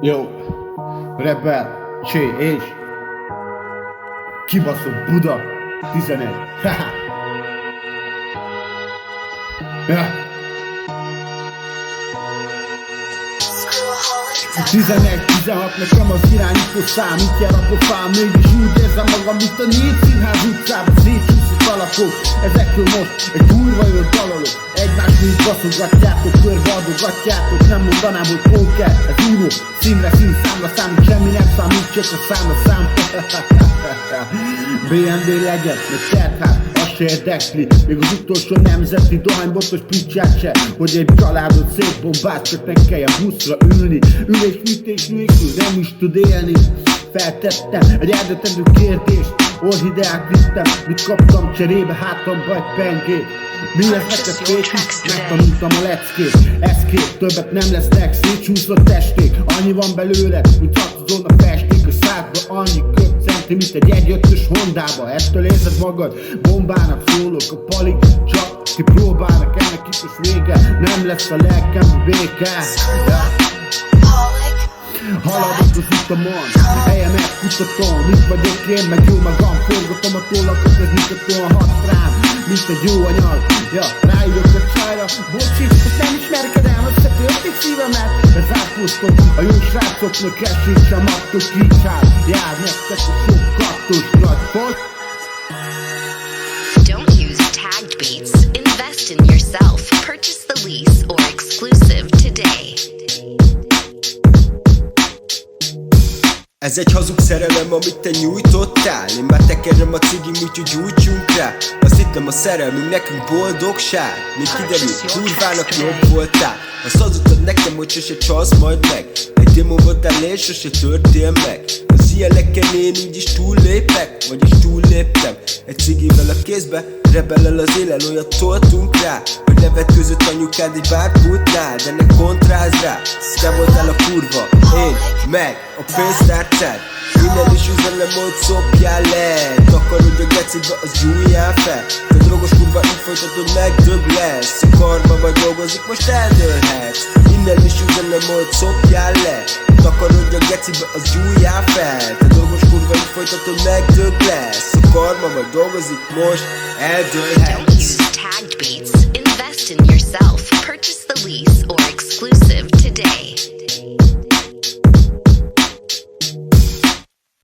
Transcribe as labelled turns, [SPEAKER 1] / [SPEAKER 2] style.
[SPEAKER 1] Jó, Rebel, Csé és kibaszott Buda 11. Haha. Ja. 11-16 nekem az irányító szám, itt jár a pofám, mégis úgy érzem magam, mint a négy színház utcában szétcsúszott alakok. Ezekről most egy kurva jó dalolok, egymást mind baszogatjátok, körbe adogatjátok, nem mondanám, hogy póker, ez Uno, színre szín, számla számít, semmi nem számít, csak a szám. BND legyen, meg terhát, azt se érdekli, még az utolsó nemzeti dohánybotos picsát se, hogy egy családot szétbombáz, csak ne kelljen buszra ülni, ülés nélkül nem is tud élni. Feltettem egy eldöntendő kérdést, orhideát vittem, mit kaptam cserébe, hátamban egy pengét. Mi ez neked féki? Megtanultam a leckét. Ez két, többet nem lesznek, szétcsúszott testék. Annyi van belőle, mint tartozón a festék. A szádba annyi köpcenti, mint egy 1.5-ös Hondába. Ettől érzed magad, bombának szólok. A palik csak kipróbálnak, ennek is vége. Nem lesz a lelkem béke. Haladok az utamon, helyemet kutatom, mit vagyok én, meg jó magam, forgatom a tollakat, ez mutatóan hat rám, mint egy jó anyag. Ja, ráírok a csajra, bocsi, hogy nem ismerkedem, összetörték szívemet, bezárkóztok, a jó srácoknak esély sem adtok kicsát, jár nektek a sok kattos nagy pot.
[SPEAKER 2] Don't use tagged beats, invest in yourself, purchase the lease or exclusive today.
[SPEAKER 3] Ez egy hazug szerelem, amit te nyújtottál. Én már tekerem a cigim, úgyhogy gyújtsunk rá. Azt hittem a szerelmünk nekünk boldogság. Míg kiderült, kurvának jobb voltál. Azt hazudtad nekem, hogy sose csalsz majd meg. Egy démon voltál és sose törtél meg. Az ilyeneken én úgyis túllépek, vagyis túlléptem. Egy cigivel a kézbe, rebellel az élen, olyat toltunk rá, hogy nevet között anyukád egy bárpultnál, de ne kontráz rá. Te voltál a kurva, én meg a pénztárcád. Innen is üzenem, hogy szopjál le. Takarodj a gecibe, az gyújjál fel. Te drogos kurva, így folytatod meg, dög lesz. A karma vagy dolgozik, most eldőlhetsz. Innen is üzenem, hogy szopjál le. Takarodj a gecibe, az gyújjál fel. Te drogos kurva, így folytatod meg, dög lesz. A karma vagy dolgozik, most eldőlhetsz.
[SPEAKER 2] Don't use tagged beats, invest in yourself, purchase the lease or exclusive today.